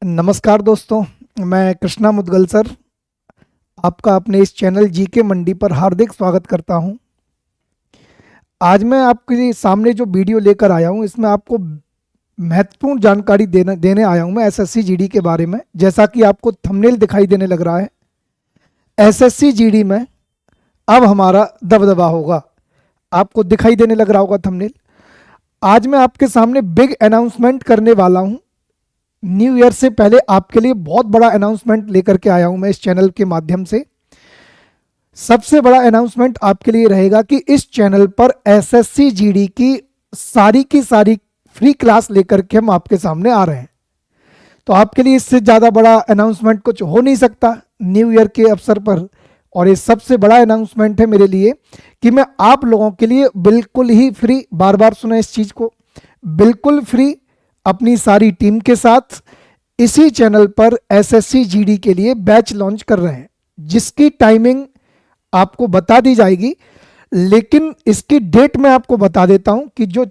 नमस्कार दोस्तों, मैं कृष्णा मुदगल सर आपका अपने इस चैनल जीके मंडी पर हार्दिक स्वागत करता हूं। आज मैं आपके लिए सामने जो वीडियो लेकर आया हूं, इसमें आपको महत्वपूर्ण जानकारी देने आया हूं मैं एसएससी जीडी के बारे में। जैसा कि आपको थंबनेल दिखाई देने लग रहा है, एसएससी जीडी में अब हमारा दबदबा होगा। आपको दिखाई देने लग रहा होगा थंबनेल। आज मैं आपके सामने बिग अनाउंसमेंट करने वाला हूं। न्यू ईयर से पहले आपके लिए बहुत बड़ा अनाउंसमेंट लेकर के आया हूं मैं इस चैनल के माध्यम से। सबसे बड़ा अनाउंसमेंट आपके लिए रहेगा कि इस चैनल पर एसएससी जीडी की सारी फ्री क्लास लेकर के हम आपके सामने आ रहे हैं। तो आपके लिए इससे ज़्यादा बड़ा अनाउंसमेंट कुछ हो नहीं सकता न्यू ईयर के अवसर पर। और ये सबसे बड़ा अनाउंसमेंट है मेरे लिए कि मैं आप लोगों के लिए बिल्कुल ही फ्री, बार बार सुना इस चीज़ को, बिल्कुल फ्री अपनी सारी टीम के साथ इसी चैनल पर एसएससी जीडी के लिए बैच लॉन्च कर रहे हैं, जिसकी टाइमिंग आपको बता दी जाएगी। लेकिन इसकी डेट मैं आपको बता देता हूं कि जो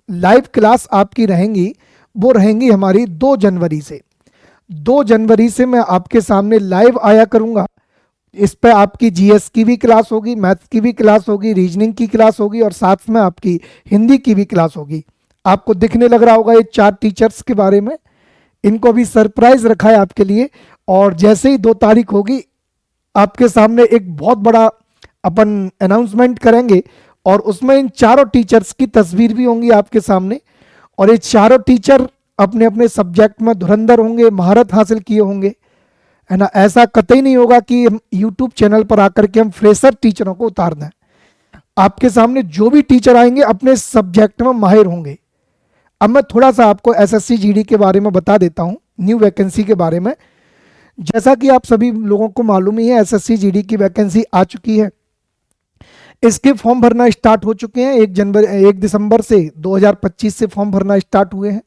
लाइव क्लास आपकी रहेंगी वो रहेंगी हमारी 2 जनवरी से। 2 जनवरी से मैं आपके सामने लाइव आया करूंगा। इस पर आपकी जीएस की भी क्लास होगी, मैथ्स की भी क्लास होगी, रीजनिंग की क्लास होगी और साथ में आपकी हिंदी की भी क्लास होगी। आपको दिखने लग रहा होगा ये 4 टीचर्स के बारे में। इनको भी सरप्राइज रखा है आपके लिए। और जैसे ही 2 तारीख होगी, आपके सामने एक बहुत बड़ा अपन अनाउंसमेंट करेंगे और उसमें इन 4 टीचर्स की तस्वीर भी होंगी आपके सामने। और ये 4 टीचर अपने अपने सब्जेक्ट में धुरंधर होंगे, महारत हासिल किए होंगे, है ना। ऐसा कतई नहीं होगा कि हम यूट्यूब चैनल पर आकर के हम फ्रेशर टीचरों को उतार दें। आपके सामने जो भी टीचर आएंगे अपने सब्जेक्ट में माहिर होंगे। अब मैं थोड़ा सा आपको एसएससी जीडी के बारे में बता देता हूं, न्यू वैकेंसी के बारे में। जैसा कि आप सभी लोगों को मालूम ही है, एसएससी जीडी की वैकेंसी आ चुकी है। इसके फॉर्म भरना स्टार्ट हो चुके हैं। 1 दिसंबर से 2025 से फॉर्म भरना स्टार्ट हुए हैं।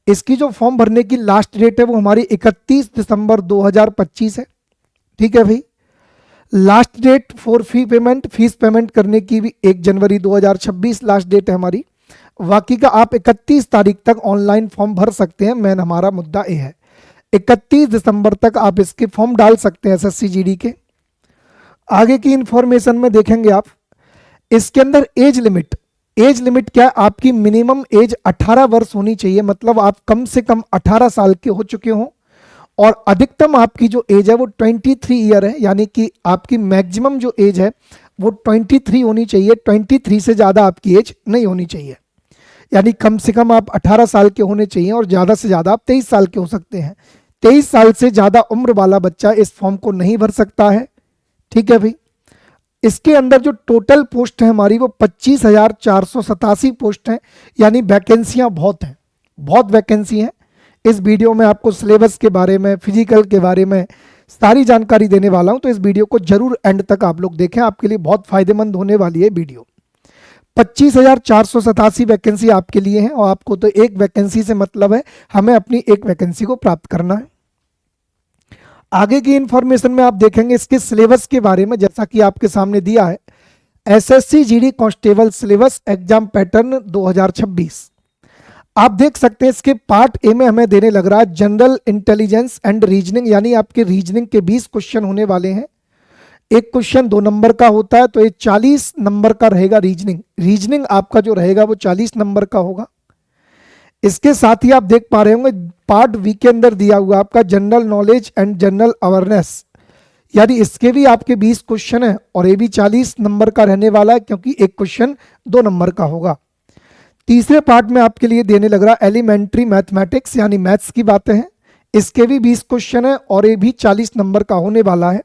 इसकी जो फॉर्म भरने की लास्ट डेट है वो हमारी 31 दिसंबर 2025 है। ठीक है भाई। Last date for fees payment करने की भी 1 जनवरी 2026 लास्ट डेट है हमारी। बाकी का आप 31 तारीख तक ऑनलाइन फॉर्म भर सकते हैं। मेन हमारा मुद्दा ये है 31 दिसंबर तक आप इसके फॉर्म डाल सकते हैं एसएससी जीडी के। आगे की इंफॉर्मेशन में देखेंगे आप, इसके अंदर एज लिमिट क्या है, आपकी मिनिमम एज 18 वर्ष होनी चाहिए। मतलब आप कम से कम 18 साल के हो चुके हो और अधिकतम आपकी जो एज है वो 23 ईयर है। यानी कि आपकी मैक्सिमम जो एज है वो 23 होनी चाहिए। 23 से ज़्यादा आपकी एज नहीं होनी चाहिए। यानी कम से कम आप 18 साल के होने चाहिए और ज़्यादा से ज़्यादा आप 23 साल के हो सकते हैं। 23 साल से ज़्यादा उम्र वाला बच्चा इस फॉर्म को नहीं भर सकता है। ठीक है भाई। इसके अंदर जो टोटल पोस्ट है हमारी वो 25,487 पोस्ट हैं। यानी वैकेंसियां बहुत हैं, बहुत वैकेंसी हैं। इस वीडियो में आपको सिलेबस के बारे में, फिजिकल के बारे में सारी जानकारी देने वाला हूं। तो इस वीडियो को जरूर एंड तक आप लोग देखें, आपके लिए बहुत फायदेमंद होने वाली है वीडियो। 25,487 वैकेंसी आपके लिए है और आपको तो एक वैकेंसी से मतलब है, हमें अपनी एक वैकेंसी को प्राप्त करना है। आगे की इंफॉर्मेशन में आप देखेंगे इसके सिलेबस के बारे में। जैसा कि आपके सामने दिया है, SSC GD constable syllabus exam pattern 2026। आप देख सकते हैं इसके पार्ट ए में हमें देने लग रहा है जनरल इंटेलिजेंस एंड रीजनिंग। यानी आपके रीजनिंग के 20 क्वेश्चन होने वाले हैं। एक क्वेश्चन 2 नंबर का होता है, तो ये 40 नंबर का रहेगा। रीजनिंग आपका जो रहेगा वो 40 नंबर का होगा। इसके साथ ही आप देख पा रहे होंगे पार्ट बी के अंदर दिया हुआ आपका general knowledge and general awareness. यानी इसके भी आपके 20 क्वेश्चन है और ये भी 40 नंबर का रहने वाला है, क्योंकि एक क्वेश्चन 2 नंबर का होगा। तीसरे पार्ट में आपके लिए देने लग रहा एलिमेंट्री मैथमेटिक्स, यानी मैथ्स की बातें हैं। इसके भी 20 क्वेश्चन है और ये भी 40 नंबर का होने वाला है।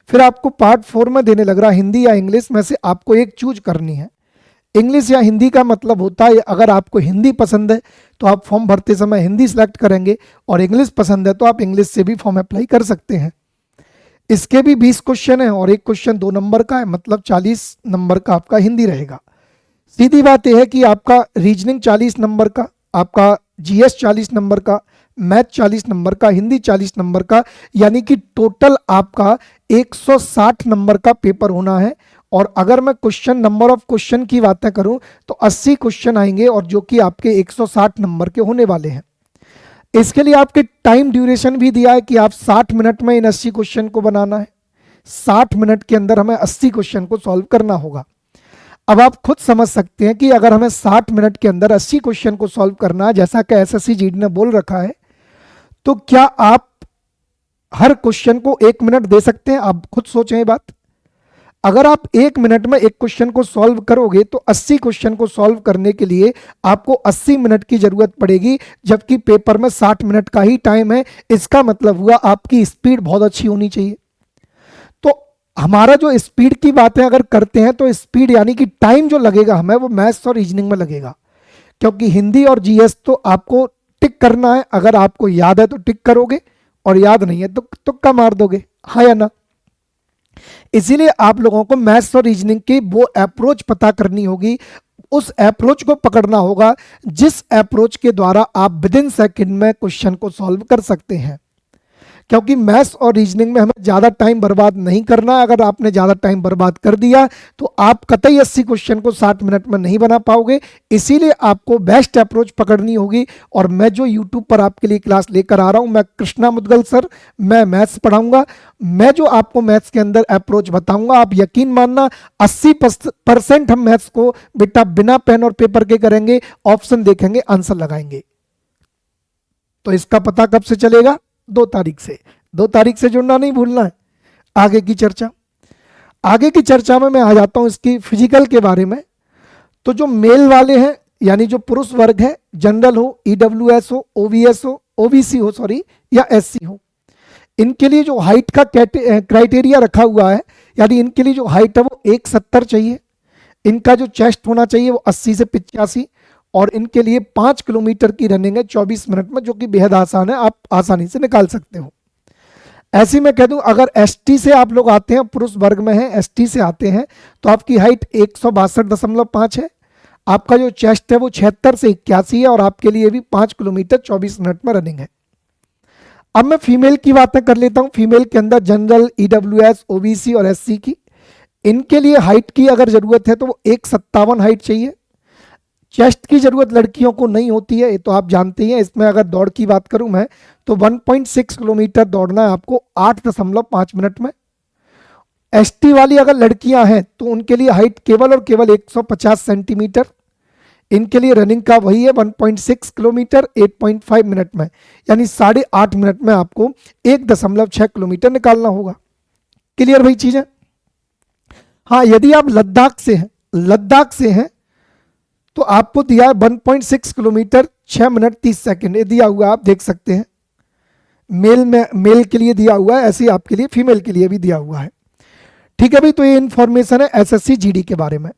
फिर आपको पार्ट 4 में देने लग रहा हिंदी या इंग्लिश में से आपको एक चूज करनी है। इंग्लिश या हिंदी का मतलब होता है, अगर आपको हिंदी पसंद है तो आप फॉर्म भरते समय हिंदी सेलेक्ट करेंगे और इंग्लिश पसंद है तो आप इंग्लिश से भी फॉर्म अप्लाई कर सकते हैं। इसके भी 20 क्वेश्चन है और एक क्वेश्चन 2 नंबर का है, मतलब 40 नंबर का आपका हिंदी रहेगा। सीधी बात यह है कि आपका रीजनिंग 40 नंबर का, आपका जीएस 40 नंबर का, मैथ 40 नंबर का, हिंदी 40 नंबर का, यानी कि टोटल आपका 160 नंबर का पेपर होना है। और अगर मैं क्वेश्चन नंबर ऑफ क्वेश्चन की बातें करूं तो 80 क्वेश्चन आएंगे और जो कि आपके 160 नंबर के होने वाले हैं। इसके लिए आपके टाइम ड्यूरेशन भी दिया है कि आप 60 मिनट में इन 80 क्वेश्चन को बनाना है। 60 मिनट के अंदर हमें 80 क्वेश्चन को सॉल्व करना होगा। अब आप खुद समझ सकते हैं कि अगर हमें 60 मिनट के अंदर 80 क्वेश्चन को सॉल्व करना है, जैसा कि एसएससी जीडी ने बोल रखा है, तो क्या आप हर क्वेश्चन को 1 मिनट दे सकते हैं? आप खुद सोचें ये बात। अगर आप 1 मिनट में एक क्वेश्चन को सॉल्व करोगे तो 80 क्वेश्चन को सॉल्व करने के लिए आपको 80 मिनट की जरूरत पड़ेगी, जबकि पेपर में 60 मिनट का ही टाइम है। इसका मतलब हुआ आपकी स्पीड बहुत अच्छी होनी चाहिए। तो हमारा जो स्पीड की बातें अगर करते हैं तो स्पीड यानी कि टाइम जो लगेगा हमें वो मैथ्स और रीजनिंग में लगेगा, क्योंकि हिंदी और जीएस तो आपको टिक करना है। अगर आपको याद है तो टिक करोगे और याद नहीं है तो तुक्का मार दोगे, हाँ या ना। इसीलिए आप लोगों को मैथ्स और रीजनिंग की वो अप्रोच पता करनी होगी, उस अप्रोच को पकड़ना होगा जिस अप्रोच के द्वारा आप विद इन सेकेंड में क्वेश्चन को सॉल्व कर सकते हैं। क्योंकि मैथ्स और रीजनिंग में हमें ज़्यादा टाइम बर्बाद नहीं करना है। अगर आपने ज़्यादा टाइम बर्बाद कर दिया तो आप कतई 80 क्वेश्चन को 60 मिनट में नहीं बना पाओगे। इसीलिए आपको बेस्ट अप्रोच पकड़नी होगी। और मैं जो यूट्यूब पर आपके लिए क्लास लेकर आ रहा हूं, मैं कृष्णा मुदगल सर, मैं मैथ्स पढ़ाऊंगा। मैं जो आपको मैथ्स के अंदर अप्रोच बताऊंगा, आप यकीन मानना 80% हम मैथ्स को बेटा बिना पेन और पेपर के करेंगे, ऑप्शन देखेंगे, आंसर लगाएंगे। तो इसका पता कब से चलेगा? 2 तारीख से। 2 तारीख से जुड़ना नहीं भूलना है। आगे की चर्चा में मैं आ जाता हूं इसकी फिजिकल के बारे में। तो जो मेल वाले हैं यानी जो पुरुष वर्ग है, जनरल हो, ईडब्ल्यूएस हो, ओवीएस हो, ओबीसी हो सॉरी, या एससी हो, इनके लिए जो हाइट का क्राइटेरिया रखा हुआ है, यानी इनके लिए जो हाइट है वो 170 चाहिए। इनका जो चेस्ट होना चाहिए वो 80 से 85, और इनके लिए 5 किलोमीटर की रनिंग है 24 मिनट में, जो कि बेहद आसान है, आप आसानी से निकाल सकते हो। ऐसे मैं कह दूं, अगर एसटी से आप लोग आते हैं, पुरुष वर्ग में हैं, एसटी से आते हैं, तो आपकी हाइट 162.5 है। आपका जो चेस्ट है वो 76 से 81 है, और आपके लिए भी 5 किलोमीटर 24 मिनट में रनिंग है। अब मैं फीमेल की बातें कर लेता हूं। फीमेल के अंदर जनरल, ईडब्ल्यूएस, ओबीसी और एससी की, इनके लिए हाइट की अगर जरूरत है तो वो 157 हाइट चाहिए। चेस्ट की जरूरत लड़कियों को नहीं होती है, ये तो आप जानते ही हैं। इसमें अगर दौड़ की बात करूं मैं तो 1.6 किलोमीटर दौड़ना है आपको 8.5 मिनट में। एसटी वाली अगर लड़कियां हैं तो उनके लिए हाइट केवल और केवल 150 सेंटीमीटर। इनके लिए रनिंग का वही है 1.6 किलोमीटर 8.5 मिनट में, यानी 8.5 मिनट में आपको 1.6 किलोमीटर निकालना होगा। क्लियर भाई चीजें? हाँ, यदि आप लद्दाख से हैं तो आपको दिया है 1.6 किलोमीटर 6 मिनट 30 सेकंड, ये दिया हुआ आप देख सकते हैं। मेल के लिए दिया हुआ है, ऐसे ही आपके लिए फीमेल के लिए भी दिया हुआ है। ठीक है भाई, तो ये इंफॉर्मेशन है एसएससी जीडी के बारे में।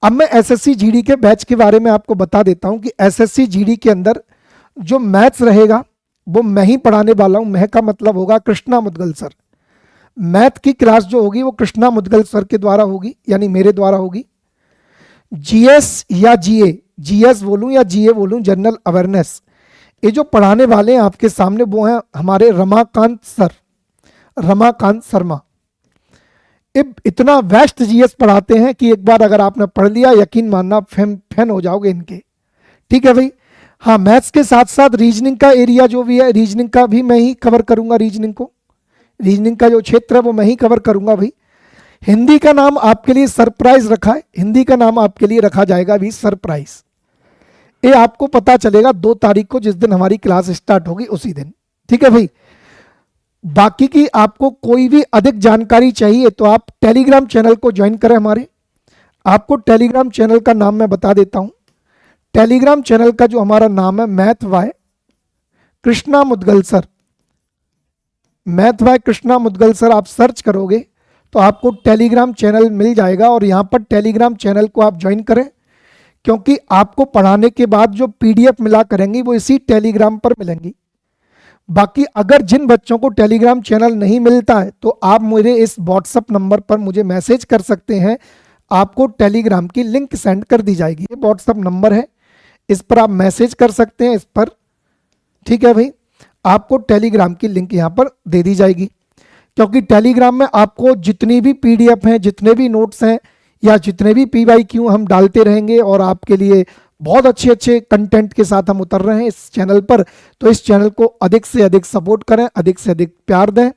अब मैं एसएससी जीडी के बैच के बारे में आपको बता देता हूं कि एसएससी जीडी के अंदर जो मैथ्स रहेगा वो मैं ही पढ़ाने वाला हूं। मैं का मतलब होगा कृष्णा मुदगल सर। मैथ की क्लास जो होगी वो कृष्णा मुदगल सर के द्वारा होगी, यानी मेरे द्वारा होगी। जीएस या जीए, जीएस बोलूं या जीए बोलूं, जनरल अवेयरनेस, ये जो पढ़ाने वाले हैं आपके सामने वो हैं हमारे रमाकांत सर, रमाकांत शर्मा। इतना वेस्ट जीएस पढ़ाते हैं कि एक बार अगर आपने पढ़ लिया, यकीन मानना फैन हो जाओगे इनके। ठीक है भाई। हाँ, मैथ्स के साथ साथ रीजनिंग का एरिया जो भी है, रीजनिंग का भी मैं ही कवर करूंगा। रीजनिंग का जो क्षेत्र है वो मैं ही कवर करूंगा भाई। हिंदी का नाम आपके लिए सरप्राइज रखा है, हिंदी का नाम आपके लिए रखा जाएगा भी सरप्राइज। ये आपको पता चलेगा 2 तारीख को, जिस दिन हमारी क्लास स्टार्ट होगी उसी दिन। ठीक है भाई। बाकी की आपको कोई भी अधिक जानकारी चाहिए तो आप टेलीग्राम चैनल को ज्वाइन करें हमारे। आपको टेलीग्राम चैनल का नाम मैं बता देता हूं। टेलीग्राम चैनल का जो हमारा नाम है, math bye Krishna Mudgal sir. Math bye Krishna Mudgal sir आप सर्च करोगे तो आपको टेलीग्राम चैनल मिल जाएगा, और यहां पर टेलीग्राम चैनल को आप ज्वाइन करें, क्योंकि आपको पढ़ाने के बाद जो पीडीएफ मिला करेंगी वो इसी टेलीग्राम पर मिलेंगी। बाकी अगर जिन बच्चों को टेलीग्राम चैनल नहीं मिलता है तो आप मेरे इस व्हाट्सएप नंबर पर मुझे मैसेज कर सकते हैं, आपको टेलीग्राम की लिंक सेंड कर दी जाएगी। ये व्हाट्सएप नंबर है, इस पर आप मैसेज कर सकते हैं इस पर। ठीक है भाई, आपको टेलीग्राम की लिंक यहाँ पर दे दी जाएगी, क्योंकि टेलीग्राम में आपको जितनी भी पीडीएफ हैं, जितने भी नोट्स हैं, या जितने भी पीवाईक्यू हम डालते रहेंगे और आपके लिए बहुत अच्छे अच्छे कंटेंट के साथ हम उतर रहे हैं इस चैनल पर। तो इस चैनल को अधिक से अधिक सपोर्ट करें, अधिक से अधिक प्यार दें।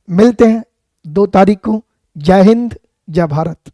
मिलते हैं 2 तारीख को। जय हिंद, जय भारत।